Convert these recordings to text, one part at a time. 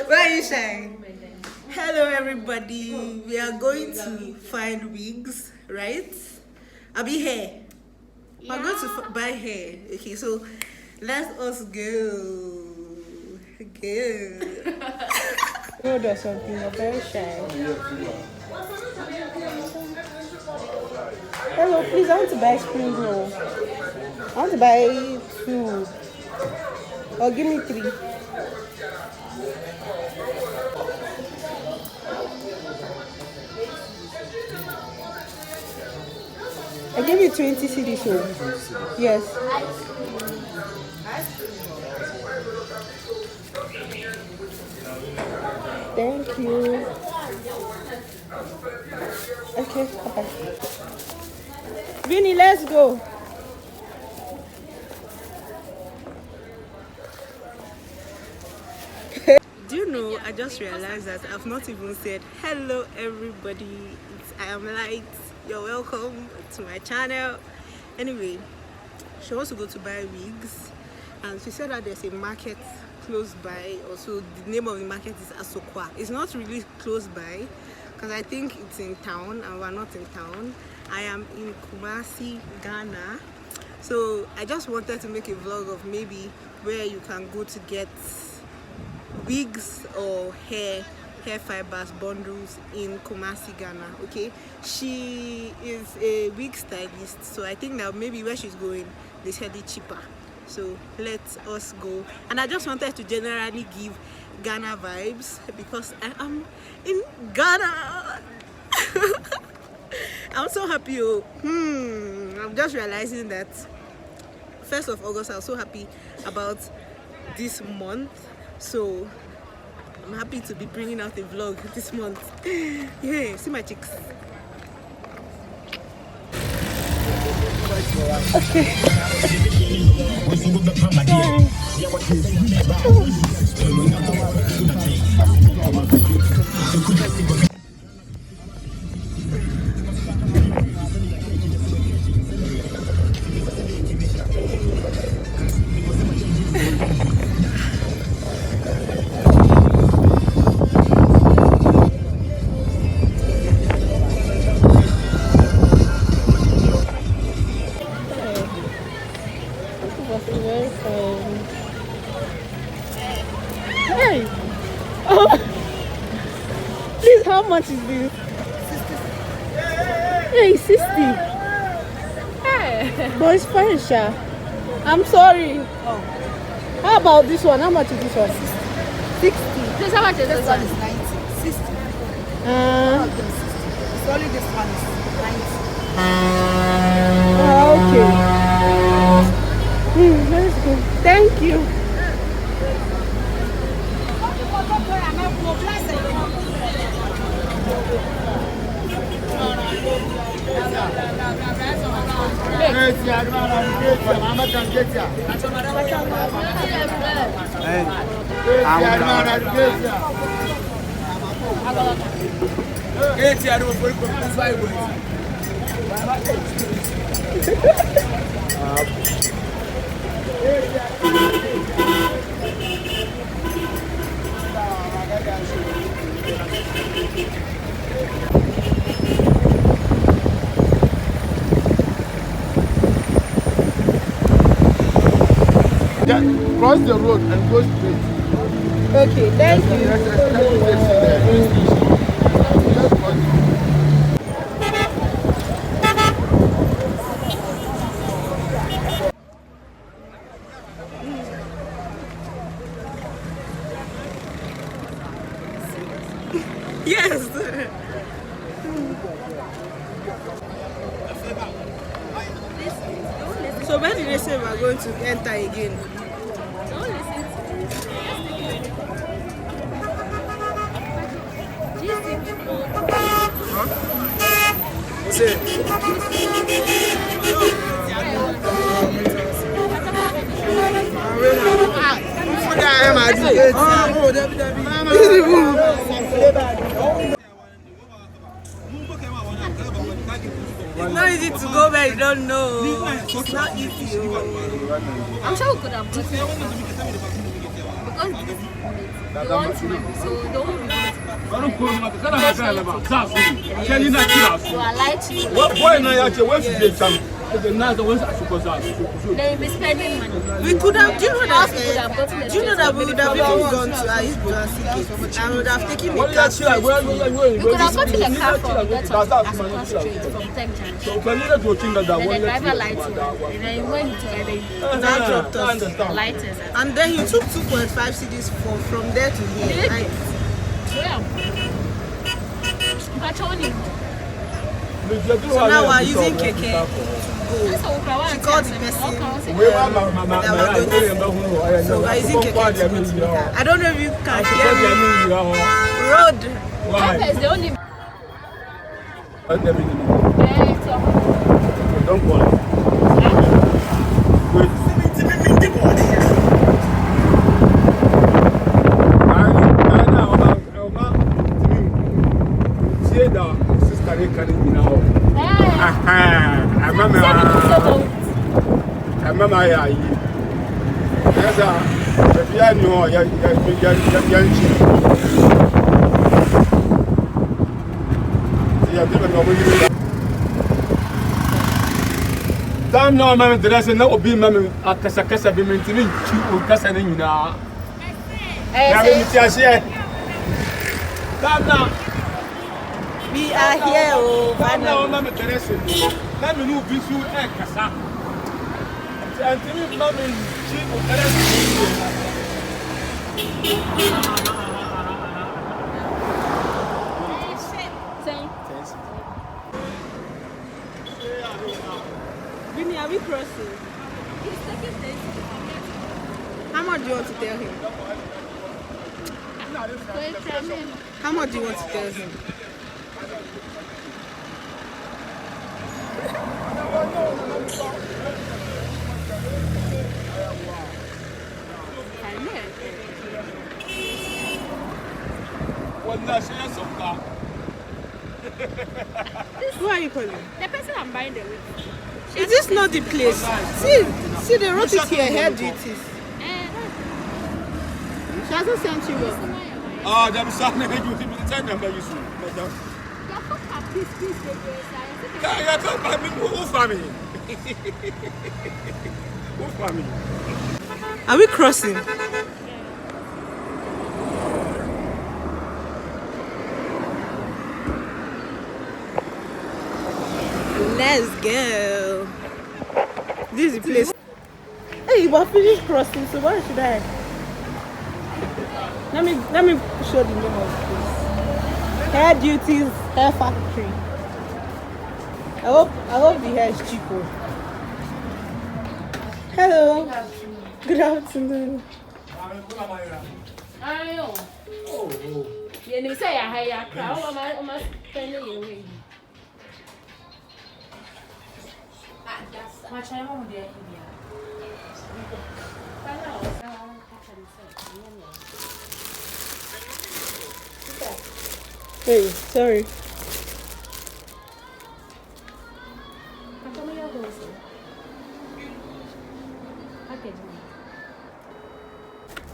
Why are you shy? Hello, everybody. We are going to find wigs, right? I'll be hair. We're going to buy hair. Okay, so let us go. Go. Road or something, you're very shy. Hello, please, I want to buy spring roll. I want to buy 2. Or give me 3. I gave you 20 cedis, so yes. Thank you. Okay, bye. Vinny, let's go. Do you know, I just realized that I've not even said hello, everybody. It's Aiamlight. You're welcome to my channel. Anyway, she wants to go to buy wigs, and she said that there's a market close by. Also, the name of the market is Asokwa. It's not really close by because I think it's in town, and we're not in town. I am in Kumasi, Ghana. So I just wanted to make a vlog of maybe where you can go to get wigs or hair fibers bundles in Kumasi, Ghana. Okay, she is a wig stylist, so I think that maybe where she's going they said it cheaper. So let us go. And I just wanted to generally give Ghana vibes because I am in Ghana. I'm so happy. I'm just realizing that 1st of August, I was so happy about this month. So I'm happy to be bringing out a vlog this month. Yeah, see my cheeks. Okay. Very fun. Hey! Oh! Please, how much is this? 60. Hey, 60. Hey! But it's fine, Sha. I'm sorry. Oh. How about this one? How much is this one? 60. This how much is this one? Is 90. 60. It's only this one is 90. Okay. Let's go. Thank you. Cross the road and go straight. Okay, thank you. Yes. So where did they say we're going to enter again? Don't listen It's not easy to go where you don't know. It's not easy. I'm sure we could have bought it because They want money, so they won't be able to. You are lied to. Then you'll be spending money. We could have, do you know that, We could have gotten a do you know that we would have even gone to Aiamlight and would have taken a car straight to We could have gotten a car from that Asukwa Street from Tech Junction. Then the driver lied to us. And then we went together. that dropped us. Lighters. And then he took 2.5 CDs from there to here. And Yeah. But only. so now we're using keke to go. She called the person that we're going to. So we're using keke to go to meet her. I don't know if you can hear me. Road. Is the only. Don't call it. Wait. Time now, I'm dressing now. Be mammy, a casa be maintaining two cassaning now. Come now. We are here. Oh, Come now, Mamma Teresa. Let me know if you are Cassa. And to me, Mammy, she will Vinny, are we crossing? How much do you want to tell him? How much do you want to tell him? Who are you calling? The person I'm buying the with. Is this not the place? See, they wrote it here, hair duties. She hasn't sent you one. Oh, that was something that you didn't tell them about you soon. You're talking about me. Who's family? Who's family? Are we crossing? Let's go. This is the place. Hey, we're finished crossing, so where should I? Let me show the name of the place. Hair Duties Hair Factory. I hope the hair is cheaper. Hello. Good afternoon. You say I hire a crowd, I'm a spending away. Watch I home there. Hey, sorry.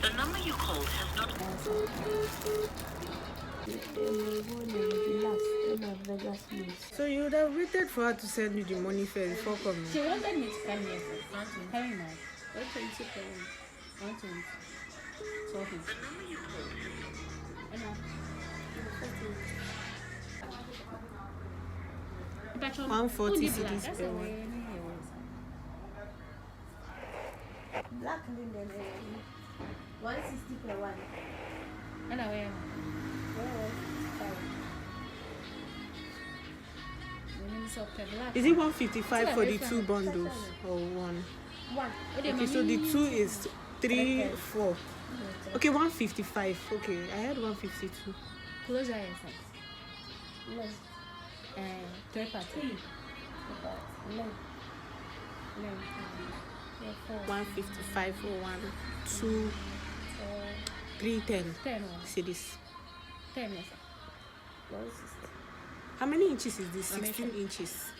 The number you called has not been. So you would have waited for her to send you the money first before coming. She wanted me to come here first. Very nice. What can you say? 120. 140 CDs per one. Black linen 160 per one. And I wear. Is it 155 for the two bundles or one? Okay, so the two is 3, 4. Okay, 155. Okay, I had 152. Close your eyes. Third party. 155 for 1, 2, 310 CDs. 10. How many inches is this? 16 inches.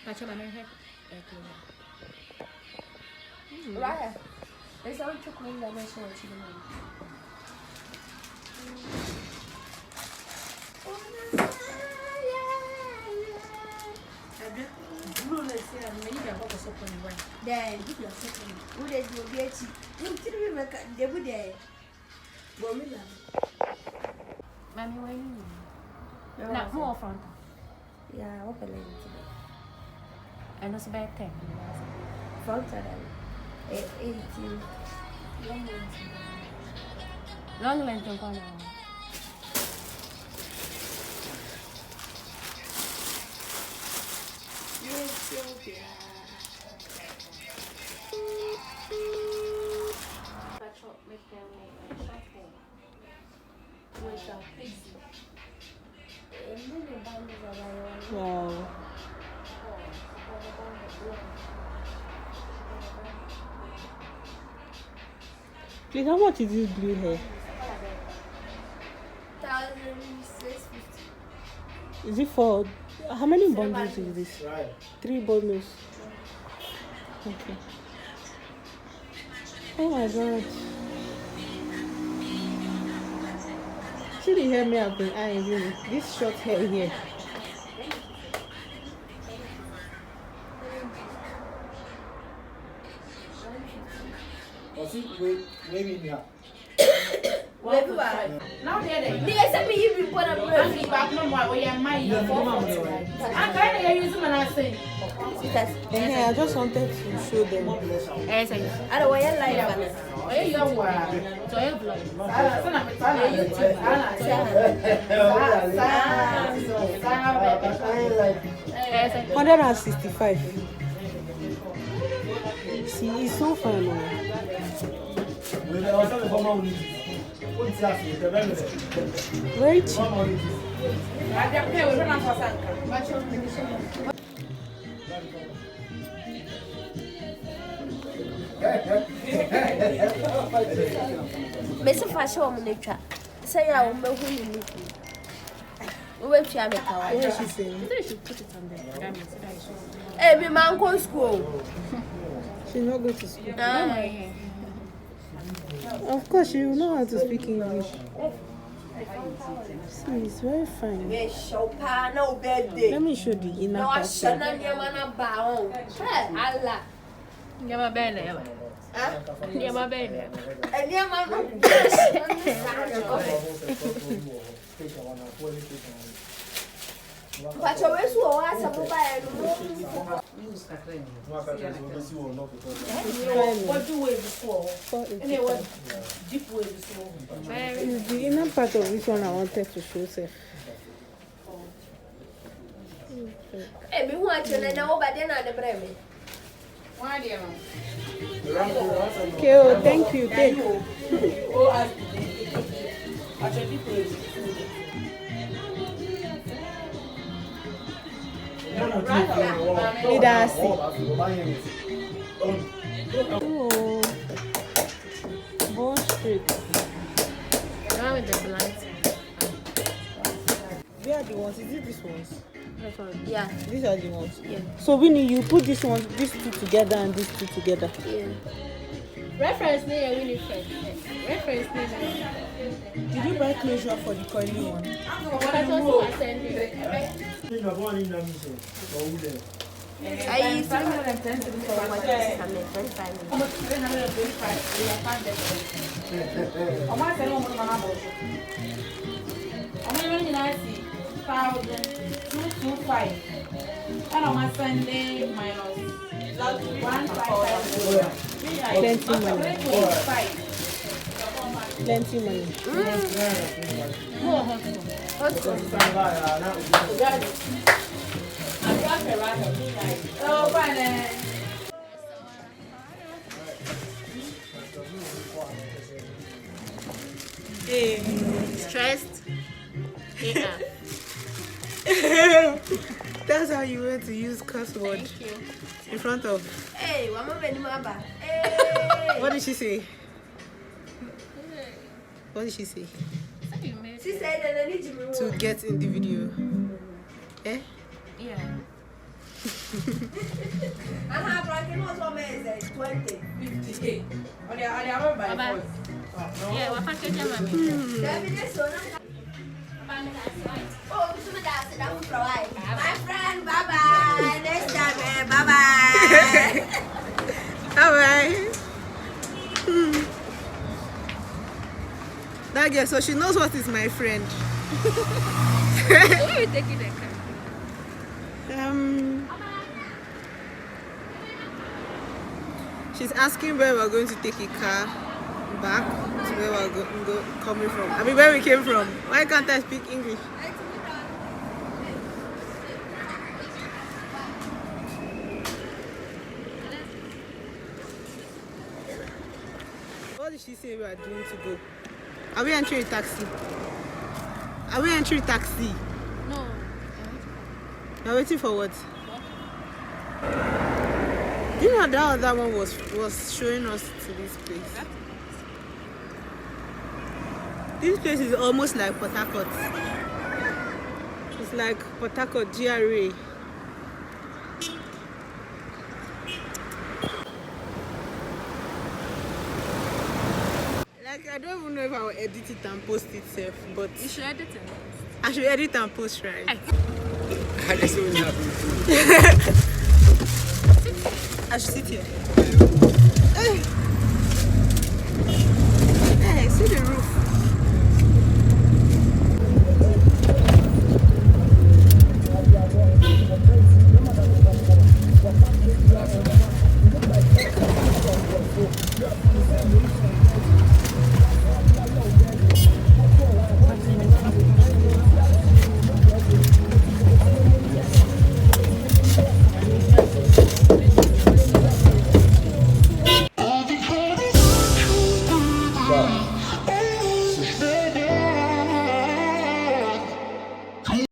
Right. There's only chocolate dimension. Then if you're second, would it be a cheap? They would there. Mammy, when you not more front. Yeah, what a lady. And it's about 10. Front of them. 18. Long length of 1 hour. Wow. Please, how much is this blue hair? 1,650. Is it for how many bundles is this? 3 bundles. Okay. Oh my god. See the hair me have been eyeing really. This short hair here. Maybe yeah. Now they're me you put a back no more. We are my I'm kind of using when I say. I just wanted to show them. I don't want your life. Where you are? So you blood. I 165. See, it's so fun. Very cheap. Mesa fashion woman nature. Say I will make who wait to make What is she saying? Hey, me man go school. She's not going to school. Of course, she will know how to speak English. See, it's very fine. Let me show the inner part. But always was a what do we before? Deep way before. It's the inner part of this one I wanted to show, sir. Everyone to know, but then I never me. Why, dear? Okay, oh, thank you. Thank you. Did I see? Oh, Bone Street. Now with the blinds. Where are the ones? Is it these ones? Yeah. These are the ones. Yeah. So Winnie, you put this one, these two together, and these two together. Yeah. Reference name Winnie friend. Reference name. Did you buy closure for the curly one? What I told you I send you. I used 310 to be for my 325. And on my Sunday minus 155. Plenty money. Plenty money. Oh, fine. Stressed. Yeah. That's how you went to use curse word in front of. Hey, hey. What did she say? What did she say? She said that I need you To get in the video. Eh? Yeah. And how bracket was amazing. 20, 50. On the other by voice. Yeah, what package am I Oh, my friend, bye bye. Next time, bye bye. Alright. That girl, so she knows what is my friend. Where are you taking the car? She's asking where we're going to take a car back to where we're coming from. I mean, where we came from. Why can't I speak English? What did she say we are doing to go? Are we entering a taxi? Are we entering a taxi? No. You're waiting for what? Do you know that one was showing us to this place? This place is almost like Port Harcourt. It's like Port Harcourt GRA. Like, I don't even know if I will edit it and post it safe, but You should edit it. I should edit and post, right? I just don't know. I should sit here. Hey, see the room.